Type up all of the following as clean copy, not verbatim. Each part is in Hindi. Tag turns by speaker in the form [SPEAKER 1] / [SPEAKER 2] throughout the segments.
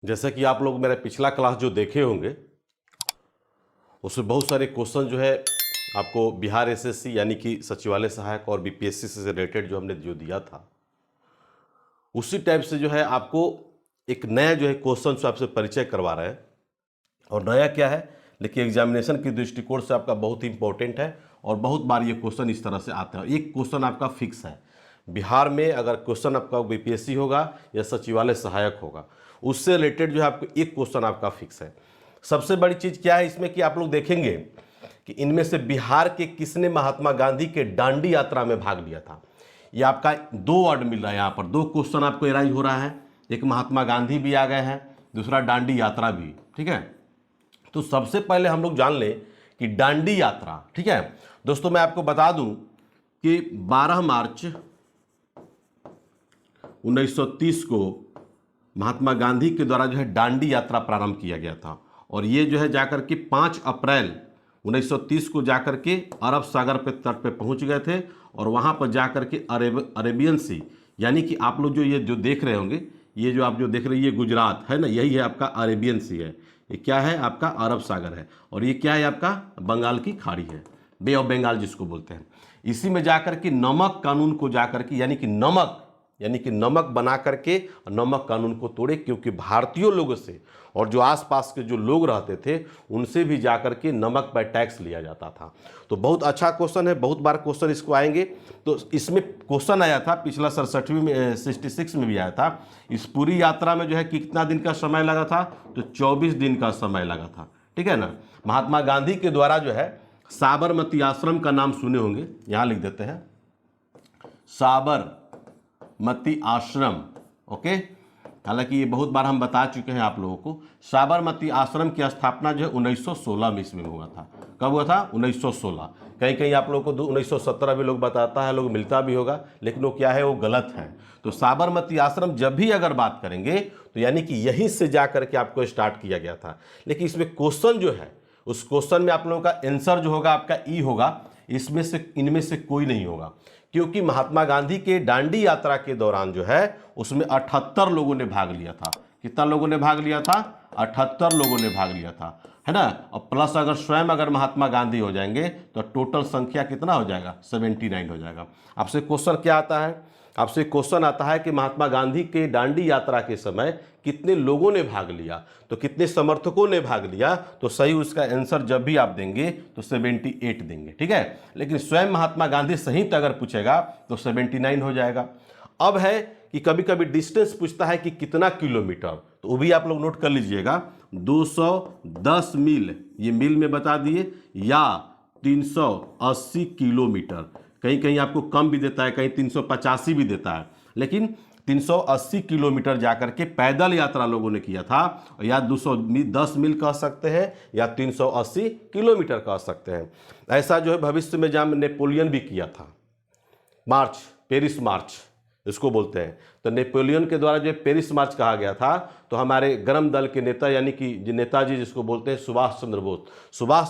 [SPEAKER 1] जैसा कि आप लोग मेरा पिछला क्लास जो देखे होंगे उसमें बहुत सारे क्वेश्चन जो है आपको बिहार एसएससी यानी कि सचिवालय सहायक और बीपीएससी से रिलेटेड जो हमने जो दिया था उसी टाइप से जो है आपको एक नया जो है क्वेश्चन से आपसे परिचय करवा रहे हैं। और नया क्या है, लेकिन एग्जामिनेशन की दृष्टिकोण से आपका बहुत ही इंपॉर्टेंट है और बहुत बार ये क्वेश्चन इस तरह से आता है। एक क्वेश्चन आपका फिक्स है बिहार में, अगर क्वेश्चन आपका बीपीएससी होगा या सचिवालय सहायक होगा उससे रिलेटेड जो है आपको एक क्वेश्चन आपका फिक्स है। सबसे बड़ी चीज़ क्या है इसमें कि आप लोग देखेंगे कि इनमें से बिहार के किसने महात्मा गांधी के दांडी यात्रा में भाग लिया था। ये आपका दो वर्ड मिल रहा है, यहाँ पर दो क्वेश्चन आपको एराइज हो रहा है। एक महात्मा गांधी भी आ गए हैं, दूसरा दांडी यात्रा भी। ठीक है, तो सबसे पहले हम लोग जान लें कि दांडी यात्रा, ठीक है दोस्तों, मैं आपको बता दूं कि 12 मार्च 1930 को महात्मा गांधी के द्वारा जो है दांडी यात्रा प्रारंभ किया गया था और ये जो है जाकर के 5 अप्रैल 1930 को जाकर के अरब सागर पे तट पे पहुंच गए थे और वहां पर जाकर के अरेबियन सी, यानी कि आप लोग जो ये जो देख रहे होंगे, ये जो आप जो देख रहे हैं ये गुजरात है ना, यही है आपका अरेबियन सी है। ये क्या है आपका अरब सागर है और ये क्या है आपका बंगाल की खाड़ी है, बे ऑफ बंगाल जिसको बोलते हैं। इसी में जाकर के नमक कानून को जाकर के यानी कि नमक बना करके नमक कानून को तोड़े, क्योंकि भारतीयों लोगों से और जो आसपास के जो लोग रहते थे उनसे भी जाकर के नमक पर टैक्स लिया जाता था। तो बहुत अच्छा क्वेश्चन है, बहुत बार क्वेश्चन इसको आएंगे। तो इसमें क्वेश्चन आया था पिछला 67वीं में 66 में भी आया था। इस पूरी यात्रा में जो है कितना दिन का समय लगा था, तो 24 दिन का समय लगा था। ठीक है ना। महात्मा गांधी के द्वारा जो है साबरमती आश्रम का नाम सुने होंगे, यहाँ लिख देते हैं साबरमती आश्रम। ओके, हालांकि ये बहुत बार हम बता चुके हैं आप लोगों को। साबरमती आश्रम की स्थापना जो है 1916 में इसमें हुआ था। कब हुआ था? 1916। कहीं कहीं आप लोगों को 1917 भी लोग बताता है, लोग मिलता भी होगा, लेकिन वो क्या है, वो गलत है। तो साबरमती आश्रम जब भी अगर बात करेंगे तो यानी कि यहीं से जा करके आपको स्टार्ट किया गया था। लेकिन इसमें क्वेश्चन जो है उस क्वेश्चन में आप लोगों का आंसर जो होगा आपका ई होगा, इसमें से इनमें से कोई नहीं होगा, क्योंकि महात्मा गांधी के दांडी यात्रा के दौरान जो है उसमें 78 लोगों ने भाग लिया था। कितना लोगों ने भाग लिया था? 78 लोगों ने भाग लिया था, है ना। और प्लस अगर स्वयं अगर महात्मा गांधी हो जाएंगे तो टोटल संख्या कितना हो जाएगा? 79 हो जाएगा। आपसे क्वेश्चन क्या आता है? आपसे क्वेश्चन आता है कि महात्मा गांधी के दांडी यात्रा के समय कितने लोगों ने भाग लिया, तो कितने समर्थकों ने भाग लिया, तो सही उसका आंसर जब भी आप देंगे तो 78 देंगे। ठीक है, लेकिन स्वयं महात्मा गांधी सहित अगर पूछेगा तो 79 हो जाएगा। अब है कि कभी कभी डिस्टेंस पूछता है कि कितना किलोमीटर, तो वो भी आप लोग नोट कर लीजिएगा। 210 मील, ये मील में बता दिए, या 380 किलोमीटर। कहीं कहीं आपको कम भी देता है, कहीं 385 भी देता है, लेकिन 380 किलोमीटर जाकर के पैदल यात्रा लोगों ने किया था। या 210 मील कह सकते हैं या 380 किलोमीटर कह सकते हैं। ऐसा जो है भविष्य में जब नेपोलियन भी किया था, मार्च, पेरिस मार्च इसको बोलते हैं। तो नेपोलियन के द्वारा जो पेरिस मार्च कहा गया था, तो हमारे गर्म दल के नेता यानी कि नेताजी जिसको बोलते हैं सुभाष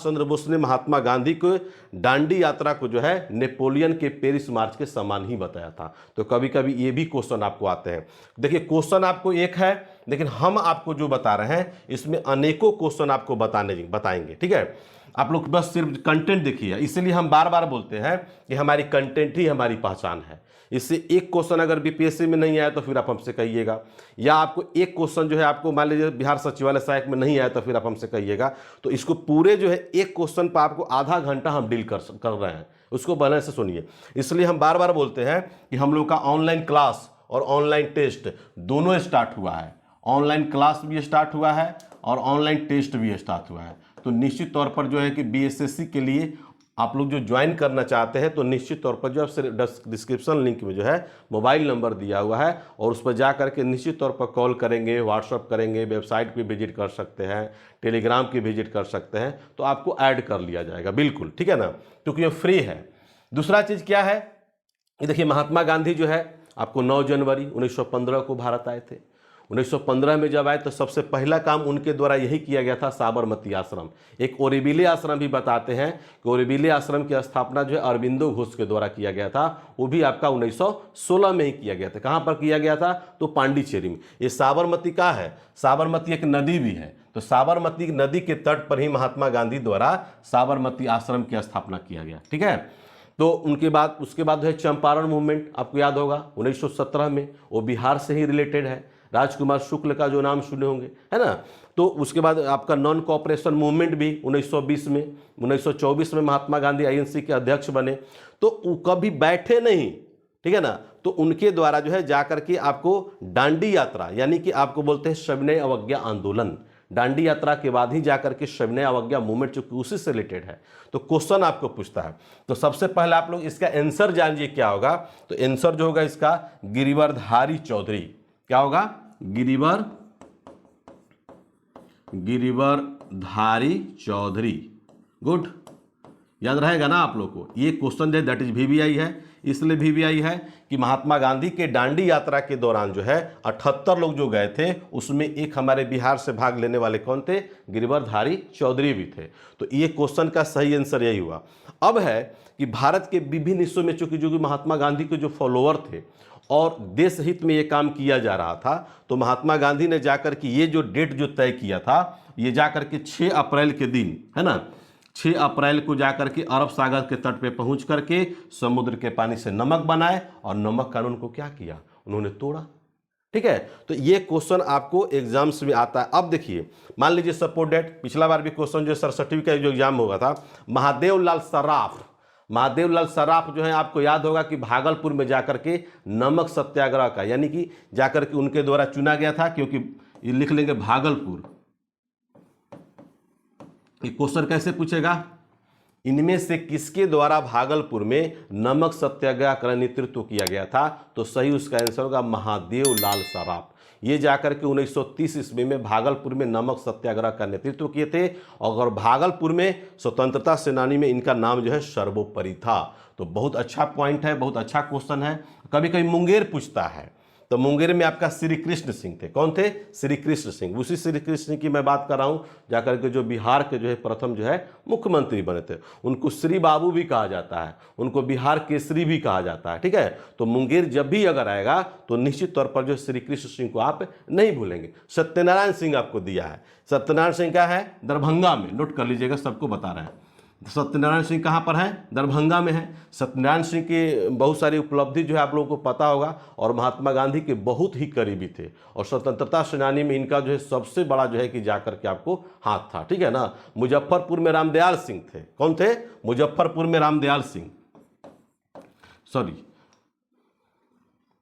[SPEAKER 1] चंद्र बोस ने महात्मा गांधी को दांडी यात्रा को जो है नेपोलियन के पेरिस मार्च के समान ही बताया था। तो कभी कभी ये भी क्वेश्चन आपको आते हैं। देखिए क्वेश्चन आपको एक है, लेकिन हम आपको जो बता रहे हैं इसमें अनेकों क्वेश्चन आपको बताएंगे। ठीक है, आप लोग बस सिर्फ कंटेंट देखिए, इसलिए हम बार बार बोलते हैं कि हमारी कंटेंट ही हमारी पहचान है। इससे एक क्वेश्चन अगर बीपीएससी में नहीं आया तो फिर आप हमसे कहिएगा, या आपको एक क्वेश्चन जो है आपको मान लीजिए बिहार सचिवालय सहायक में नहीं आया तो फिर आप हमसे कहिएगा। तो इसको पूरे जो है एक क्वेश्चन पर आपको आधा घंटा हम डील कर रहे हैं, उसको बढ़िया से सुनिए। इसलिए हम बार बार बोलते हैं कि हम लोग का ऑनलाइन क्लास और ऑनलाइन टेस्ट दोनों स्टार्ट हुआ है। ऑनलाइन क्लास भी स्टार्ट हुआ है और ऑनलाइन टेस्ट भी स्टार्ट हुआ है। तो निश्चित तौर पर जो है कि बीएसएससी के लिए आप लोग जो ज्वाइन करना चाहते हैं तो निश्चित तौर पर जो डिस्क्रिप्शन लिंक में जो है मोबाइल नंबर दिया हुआ है, और उस पर जा करके निश्चित तौर पर कॉल करेंगे, व्हाट्सअप करेंगे, वेबसाइट पे विजिट कर सकते हैं, टेलीग्राम की विजिट कर सकते हैं, तो आपको ऐड कर लिया जाएगा। बिल्कुल ठीक है ना, क्योंकि ये फ्री है। दूसरा चीज़ क्या है, ये देखिए महात्मा गांधी जो है आपको 9 जनवरी 1915 को भारत आए थे। 1915 में जब आए तो सबसे पहला काम उनके द्वारा यही किया गया था, साबरमती आश्रम। एक ओरोविले आश्रम भी बताते हैं कि ओरोविले आश्रम की स्थापना जो है अरविंदो घोष के द्वारा किया गया था, वो भी आपका 1916 में ही किया गया था। कहाँ पर किया गया था? तो पांडिचेरी में। ये साबरमती का है, साबरमती एक नदी भी है, तो साबरमती नदी के तट पर ही महात्मा गांधी द्वारा साबरमती आश्रम की स्थापना किया गया। ठीक है, तो उसके बाद है चंपारण मूवमेंट, आपको याद होगा 1917 में, वो बिहार से ही रिलेटेड है। राजकुमार शुक्ल का जो नाम सुने होंगे, है ना। तो उसके बाद आपका नॉन कोऑपरेशन मूवमेंट भी 1920 में, 1924 में महात्मा गांधी आईएनसी के अध्यक्ष बने। तो वो कभी बैठे नहीं, ठीक है ना। तो उनके द्वारा जो है जाकर के आपको दांडी यात्रा, यानी कि आपको बोलते हैं सविनय अवज्ञा आंदोलन, दांडी यात्रा के बाद ही जाकर के सविनय अवज्ञा मूवमेंट, जो उसी से रिलेटेड है। तो क्वेश्चन आपको पूछता है, तो सबसे पहले आप लोग इसका आंसर जानिए क्या होगा। तो आंसर जो होगा इसका गिरिवरधारी चौधरी, क्या होगा? गिरिवरधारी चौधरी। गुड, याद रहेगा ना आप लोग को। ये क्वेश्चन जो है दैट इज VVI है, इसलिए VVI है कि महात्मा गांधी के दांडी यात्रा के दौरान जो है 78 लोग जो गए थे, उसमें एक हमारे बिहार से भाग लेने वाले कौन थे? गिरिवरधारी चौधरी भी थे। तो ये क्वेश्चन का सही आंसर यही हुआ। अब है कि भारत के विभिन्न हिस्सों में चूंकि जो महात्मा गांधी के जो फॉलोअर थे और देश हित में ये काम किया जा रहा था, तो महात्मा गांधी ने जाकर के ये जो डेट जो तय किया था, ये जाकर के 6 अप्रैल के दिन, है ना, 6 अप्रैल को जाकर के अरब सागर के तट पे पहुंच करके समुद्र के पानी से नमक बनाए और नमक कानून को क्या किया? उन्होंने तोड़ा। ठीक है, तो ये क्वेश्चन आपको एग्जाम्स में आता है। अब देखिए, मान लीजिए सपोज डेट, पिछला बार भी क्वेश्चन जो सरस्वती का जो एग्जाम होगा था, महादेवलाल सराफ जो है, आपको याद होगा कि भागलपुर में जाकर के नमक सत्याग्रह का, यानी कि जाकर के उनके द्वारा चुना गया था, क्योंकि ये लिख लेंगे भागलपुर। ये क्वेश्चन कैसे पूछेगा? इनमें से किसके द्वारा भागलपुर में नमक सत्याग्रह का नेतृत्व किया गया था? तो सही उसका आंसर होगा महादेवलाल सराफ। ये जाकर के 1930 ईस्वी में भागलपुर में नमक सत्याग्रह का नेतृत्व किए थे, और भागलपुर में स्वतंत्रता सेनानी में इनका नाम जो है सर्वोपरि था। तो बहुत अच्छा पॉइंट है, बहुत अच्छा क्वेश्चन है। कभी कभी मुंगेर पूछता है, तो मुंगेर में आपका श्री कृष्ण सिंह थे। कौन थे? श्री कृष्ण सिंह। उसी श्री कृष्ण सिंह की मैं बात कर रहा हूं, जाकर के जो बिहार के जो है प्रथम जो है मुख्यमंत्री बने थे। उनको श्री बाबू भी कहा जाता है, उनको बिहार केसरी भी कहा जाता है। ठीक है, तो मुंगेर जब भी अगर आएगा तो निश्चित तौर पर जो श्री कृष्ण सिंह को आप नहीं भूलेंगे। सत्यनारायण सिंह आपको दिया है, सत्यनारायण सिंह क्या है? दरभंगा में, नोट कर लीजिएगा, सबको बता रहे हैं। सत्यनारायण सिंह कहाँ पर है? दरभंगा में है। सत्यनारायण सिंह की बहुत सारी उपलब्धि जो है आप लोगों को पता होगा, और महात्मा गांधी के बहुत ही करीबी थे, और स्वतंत्रता सेनानी में इनका जो है सबसे बड़ा जो है कि जाकर के आपको हाथ था। ठीक है ना। मुजफ्फरपुर में रामदयाल सिंह थे। कौन थे? मुजफ्फरपुर में रामदयाल सिंह, सॉरी,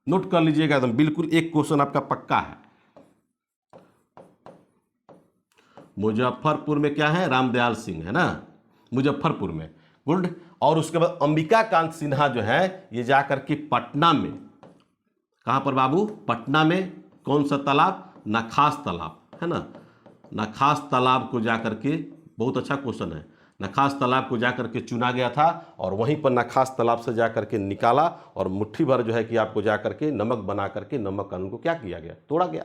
[SPEAKER 1] नोट कर लीजिएगा एकदम, बिल्कुल एक क्वेश्चन आपका पक्का है। मुजफ्फरपुर में क्या है? रामदयाल सिंह, है ना, मुजफ्फरपुर में। गुड। और उसके बाद अंबिका कांत सिन्हा जो है, ये जाकर के पटना में, कहां पर बाबू? पटना में। कौन सा तालाब? नखास तालाब, है ना, नखास तालाब को जाकर के, बहुत अच्छा क्वेश्चन है, नखास तालाब को जाकर के चुना गया था, और वहीं पर नखास तालाब से जाकर के निकाला, और मुट्ठी भर जो है कि आपको जाकर के नमक बना करके नमक कानून को क्या किया गया? तोड़ा गया।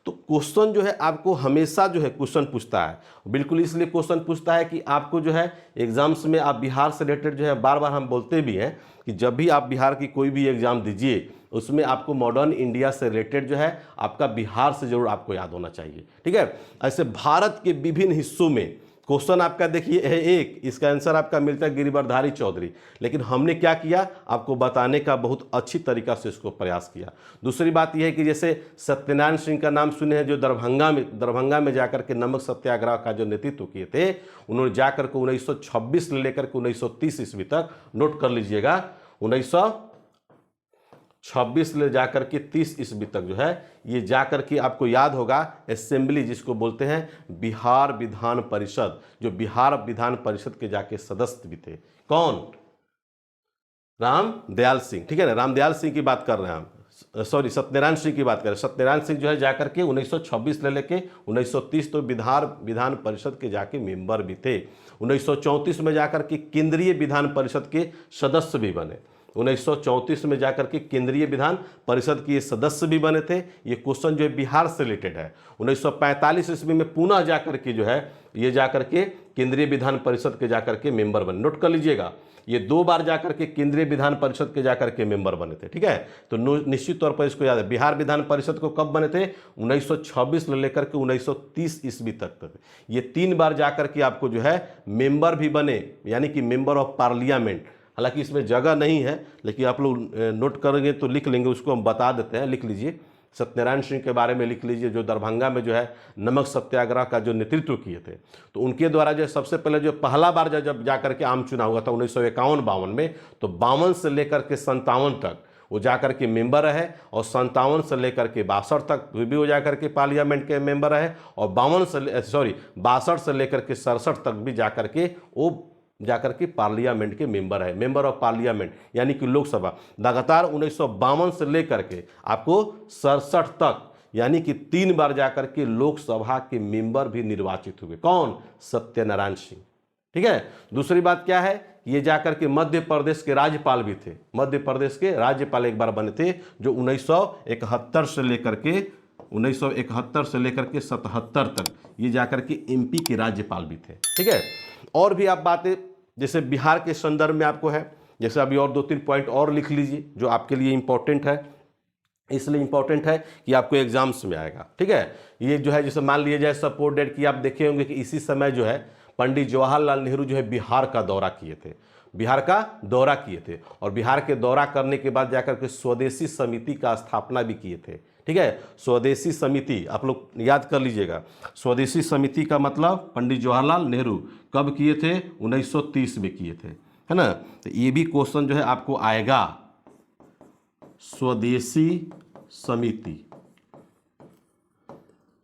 [SPEAKER 1] तो क्वेश्चन जो है आपको हमेशा जो है क्वेश्चन पूछता है, बिल्कुल इसलिए क्वेश्चन पूछता है कि आपको जो है एग्जाम्स में आप बिहार से रिलेटेड जो है, बार बार हम बोलते भी हैं कि जब भी आप बिहार की कोई भी एग्जाम दीजिए, उसमें आपको मॉडर्न इंडिया से रिलेटेड जो है आपका बिहार से जरूर आपको याद होना चाहिए। ठीक है, ऐसे भारत के विभिन्न हिस्सों में क्वेश्चन आपका देखिए है एक, इसका आंसर आपका मिलता है गिरिवरधारी चौधरी, लेकिन हमने क्या किया? आपको बताने का बहुत अच्छी तरीका से इसको प्रयास किया। दूसरी बात यह है कि जैसे सत्यनारायण सिंह का नाम सुने हैं, जो दरभंगा में जाकर के नमक सत्याग्रह का जो नेतृत्व किए थे, उन्होंने जाकर के 1926 से लेकर के 1930 ईस्वी तक, नोट कर लीजिएगा, 1926 ले जाकर के 30 ईस्वी तक जो है, ये जाकर के आपको याद होगा असेंबली जिसको बोलते हैं बिहार विधान परिषद, जो बिहार विधान परिषद के जाके सदस्य भी थे। कौन? रामदयाल सिंह। ठीक है ना, रामदयाल सिंह की बात कर रहे हैं हम, सॉरी सत्यनारायण सिंह की बात करें। सत्यनारायण सिंह जो है जाकर के 1926 ले लेके 1930 तो बिहार विधान परिषद के जाके मेंबर भी थे। 1934 में जाकर के केंद्रीय विधान परिषद के सदस्य भी बने। 1934 में जाकर के केंद्रीय विधान परिषद के ये सदस्य भी बने थे। ये क्वेश्चन जो है बिहार से रिलेटेड है। 1945 ईस्वी में पुनः जाकर के जो है ये जाकर के केंद्रीय विधान परिषद के जाकर के मेंबर बने। नोट कर लीजिएगा, ये 2 बार जाकर के केंद्रीय विधान परिषद के जाकर के मेंबर बने थे। ठीक है, तो निश्चित तौर पर इसको याद है। बिहार विधान परिषद को कब बने थे? 1926 से लेकर के 1930 ईस्वी तक ये 3 बार जाकर के आपको जो है मेंबर भी बने, यानी कि मेंबर ऑफ पार्लियामेंट। हालांकि इसमें जगह नहीं है, लेकिन आप लोग नोट करेंगे तो लिख लेंगे, उसको हम बता देते हैं। लिख लीजिए, सत्यनारायण सिंह के बारे में लिख लीजिए, जो दरभंगा में जो है नमक सत्याग्रह का जो नेतृत्व किए थे। तो उनके द्वारा जो सबसे पहले जो पहला बार जब जाकर के आम चुनाव हुआ था 1951-52 में, तो 52 से लेकर के 57 तक वो जाकर के मेंबर रहे, और 57 से लेकर के 62 तक भी वो जाकर के पार्लियामेंट के मेंबर रहे, और 62 से लेकर के 67 तक भी जाकर के वो जाकर के पार्लियामेंट के मेंबर है, मेंबर ऑफ पार्लियामेंट, यानी कि लोकसभा। लगातार 1952 से लेकर के आपको 67 तक, यानी कि 3 बार जाकर के लोकसभा के मेंबर भी निर्वाचित हुए। कौन? सत्यनारायण सिंह। ठीक है, दूसरी बात क्या है, ये जाकर के मध्य प्रदेश के राज्यपाल भी थे। मध्य प्रदेश के राज्यपाल एक बार बने थे, जो 1971 से लेकर के 77 तक ये जाकर के एमपी के राज्यपाल भी थे। ठीक है, और भी आप बातें जैसे बिहार के संदर्भ में आपको है, जैसे अभी और 2-3 पॉइंट और लिख लीजिए जो आपके लिए इंपॉर्टेंट है। इसलिए इंपॉर्टेंट है कि आपको एग्जाम्स में आएगा। ठीक है, ये जो है जैसे मान लिया जाए सपोर्ट डेट की, आप देखे होंगे कि इसी समय जो है पंडित जवाहरलाल नेहरू जो है बिहार का दौरा किए थे। बिहार का दौरा किए थे, और बिहार के दौरा करने के बाद जाकर के स्वदेशी समिति का स्थापना भी किए थे। ठीक है, स्वदेशी समिति आप लोग याद कर लीजिएगा। स्वदेशी समिति का मतलब पंडित जवाहरलाल नेहरू कब किए थे? 1930 में किए थे, है ना। तो ये भी क्वेश्चन जो है आपको आएगा। स्वदेशी समिति,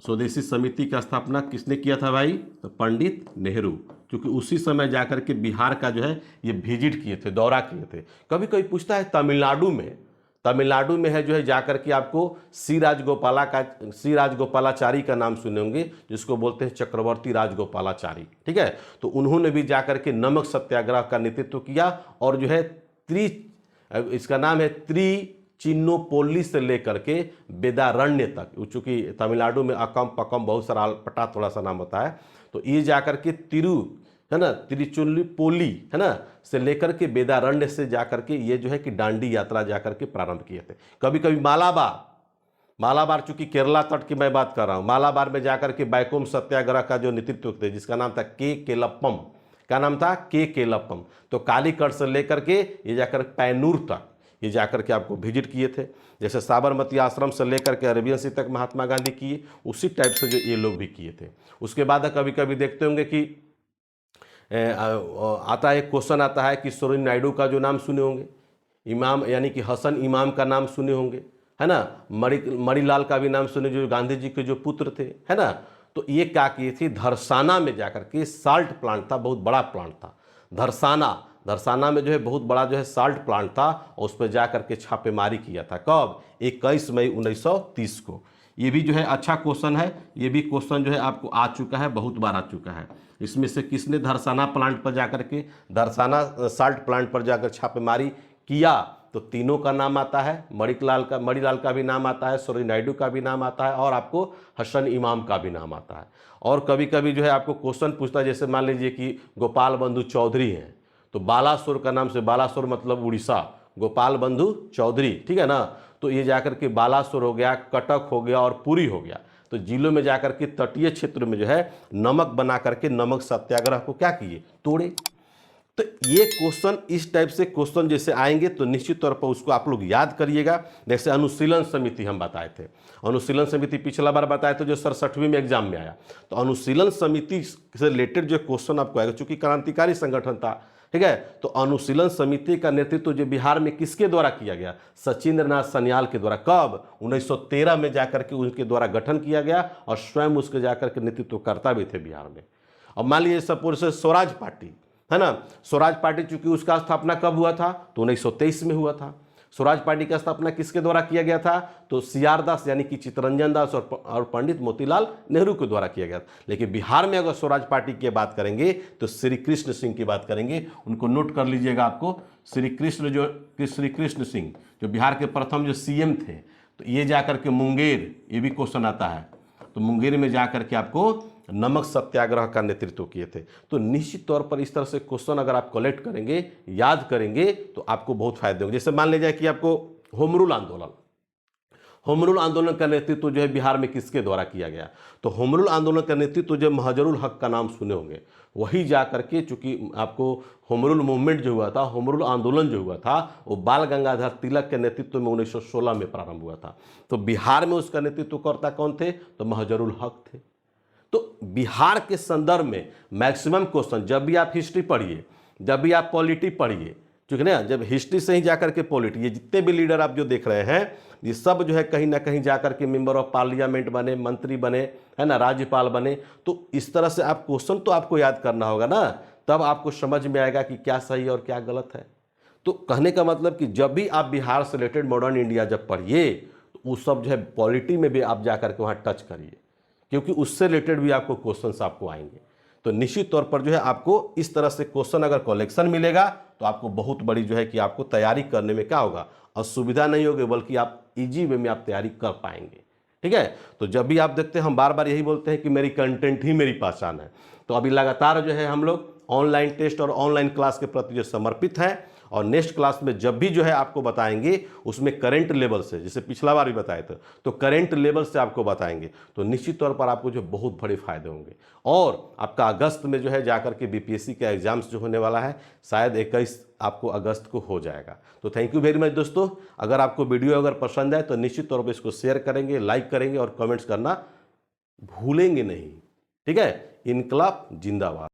[SPEAKER 1] स्वदेशी समिति का स्थापना किसने किया था भाई? तो पंडित नेहरू, क्योंकि उसी समय जाकर के बिहार का जो है ये विजिट किए थे, दौरा किए थे। कभी कभी पूछता है तमिलनाडु में है जो है जाकर के आपको सी राजगोपालाचारी का नाम सुने होंगे, जिसको बोलते हैं चक्रवर्ती राजगोपालाचारी। ठीक है, तो उन्होंने भी जाकर के नमक सत्याग्रह का नेतृत्व किया, और जो है इसका नाम है त्रिचिन्नोपोली से लेकर के वेदारण्य तक। चूंकि तमिलनाडु में अकम पकम बहुत सारा पटा थोड़ा सा नाम होता है, तो ये जाकर के तिरुचिन्नोपोली है ना से लेकर के वेदारण्य से जाकर के ये जो है कि दांडी यात्रा जाकर के प्रारंभ किए थे। कभी कभी मालाबार चूंकि केरला तट की मैं बात कर रहा हूँ, मालाबार में जाकर के बैकोम सत्याग्रह का जो नेतृत्व थे, जिसका नाम था के केलप्पम। क्या नाम था? के केलप्पम। तो कालीकट से लेकर के ये जाकर पैनूर तक ये जाकर के आपको विजिट किए थे। जैसे साबरमती आश्रम से लेकर के अरेबियन सी तक महात्मा गांधी किए, उसी टाइप से जो ये लोग भी किए थे। उसके बाद कभी कभी देखते होंगे कि आता है क्वेश्चन आता है कि सरोजिनी नायडू का जो नाम सुने होंगे, इमाम यानी कि हसन इमाम का नाम सुने होंगे, है ना। मणिलाल का भी नाम सुने, जो गांधी जी के जो पुत्र थे, है ना। तो ये क्या किए थे? धरसाना में जाकर के साल्ट प्लांट था, बहुत बड़ा प्लांट था धरसाना में जो है बहुत बड़ा जो है साल्ट प्लांट था, और उस पर जाकर के छापेमारी किया था। कब? 21 मई 1930 को। ये भी जो है अच्छा क्वेश्चन है, ये भी क्वेश्चन जो है आपको आ चुका है, बहुत बार आ चुका है। इसमें से किसने धरसाना प्लांट पर जाकर के धरसाना साल्ट प्लांट पर जाकर छापेमारी किया? तो तीनों का नाम आता है, मणिलाल का भी नाम आता है, सरोजिनी नायडू का भी नाम आता है, और आपको हसन इमाम का भी नाम आता है। और कभी कभी जो है आपको क्वेश्चन पूछता है, जैसे मान लीजिए कि गोपाल बंधु चौधरी हैं, तो बालासोर का नाम से, बालासोर मतलब उड़ीसा, गोपाल बंधु चौधरी, ठीक है ना। तो ये जाकर के बालासोर हो गया, कटक हो गया और पुरी हो गया। तो जिलों में जाकर के तटीय क्षेत्र में जो है नमक बना करके नमक सत्याग्रह को क्या किए? तोड़े। तो ये क्वेश्चन इस टाइप से क्वेश्चन जैसे आएंगे तो निश्चित तौर पर उसको आप लोग याद करिएगा। जैसे अनुशीलन समिति हम बताए थे, अनुशीलन समिति पिछला बार बताए थे जो 67वीं में एग्जाम में आया। तो अनुशीलन समिति से रिलेटेड जो क्वेश्चन आपको आएगा, चूंकि क्रांतिकारी संगठन था, ठीक है। तो अनुशीलन समिति का नेतृत्व जो बिहार में किसके द्वारा किया गया? सचिंद्रनाथ सन्याल के द्वारा। कब? 1913 में जाकर के उनके द्वारा गठन किया गया, और स्वयं उसके जाकर के नेतृत्वकर्ता भी थे बिहार में। और मान लीजिए सपोज से स्वराज पार्टी है ना, स्वराज पार्टी चूंकि उसका स्थापना कब हुआ था? तो 1923 में हुआ था। स्वराज पार्टी का स्थापना किसके द्वारा किया गया था? तो सीआर दास यानी कि चित्तरंजन दास और पंडित मोतीलाल नेहरू के द्वारा किया गया था। लेकिन बिहार में अगर स्वराज पार्टी की बात करेंगे तो श्री कृष्ण सिंह की बात करेंगे। उनको नोट कर लीजिएगा, आपको श्री कृष्ण सिंह जो बिहार के प्रथम जो सीएम थे। तो ये जाकर के मुंगेर, ये भी क्वेश्चन आता है, तो मुंगेर में जाकर के आपको नमक सत्याग्रह का नेतृत्व किए थे। तो निश्चित तौर पर इस तरह से क्वेश्चन अगर आप कलेक्ट करेंगे, याद करेंगे, तो आपको बहुत फायदे होंगे। जैसे मान लीजिए कि आपको होम रूल आंदोलन का नेतृत्व जो है बिहार में किसके द्वारा किया गया? तो होम रूल आंदोलन का नेतृत्व जो महजरुल हक का नाम सुने होंगे, वही जाकर के, चूंकि आपको होम रूल मूवमेंट जो हुआ था, होम रूल आंदोलन जो हुआ था, वो बाल गंगाधर तिलक के नेतृत्व में 1916 में प्रारंभ हुआ था। तो बिहार में उसका नेतृत्वकर्ता कौन थे? तो महजरुल हक थे। तो बिहार के संदर्भ में मैक्सिमम क्वेश्चन, जब भी आप हिस्ट्री पढ़िए, जब भी आप पॉलिटी पढ़िए, ठीक है ना, जब हिस्ट्री से ही जाकर के पॉलिटी, ये जितने भी लीडर आप जो देख रहे हैं, ये सब जो है कहीं ना कहीं जाकर के मेंबर ऑफ पार्लियामेंट बने, मंत्री बने, है ना, राज्यपाल बने। तो इस तरह से आप क्वेश्चन तो आपको याद करना होगा ना, तब आपको समझ में आएगा कि क्या सही और क्या गलत है। तो कहने का मतलब कि जब भी आप बिहार से रिलेटेड मॉडर्न इंडिया जब पढ़िए, तो वो सब जो है पॉलिटी में भी आप जाकर के वहाँ टच करिए, क्योंकि उससे रिलेटेड भी आपको क्वेश्चंस आपको आएंगे। तो निश्चित तौर पर जो है आपको इस तरह से क्वेश्चन अगर कलेक्शन मिलेगा, तो आपको बहुत बड़ी जो है कि आपको तैयारी करने में क्या होगा, असुविधा नहीं होगी, बल्कि आप इजी वे में आप तैयारी कर पाएंगे। ठीक है, तो जब भी आप देखते हैं, हम बार बार यही बोलते हैं कि मेरी कंटेंट ही मेरी पहचान है। तो अभी लगातार जो है हम लोग ऑनलाइन टेस्ट और ऑनलाइन क्लास के प्रति जो समर्पित हैं, और नेक्स्ट क्लास में जब भी जो है आपको बताएंगे, उसमें करंट लेवल से, जैसे पिछला बार भी बताए थे, तो करंट लेवल से आपको बताएंगे। तो निश्चित तौर पर आपको जो बहुत बड़े फायदे होंगे। और आपका अगस्त में जो है जाकर के बीपीएससी का एग्जाम्स जो होने वाला है, शायद 21 आपको अगस्त को हो जाएगा। तो थैंक यू वेरी मच दोस्तों। अगर आपको वीडियो अगर पसंद आए तो निश्चित तौर पर इसको शेयर करेंगे, लाइक करेंगे और कमेंट्स करना भूलेंगे नहीं। ठीक है, इनकलाब जिंदाबाद।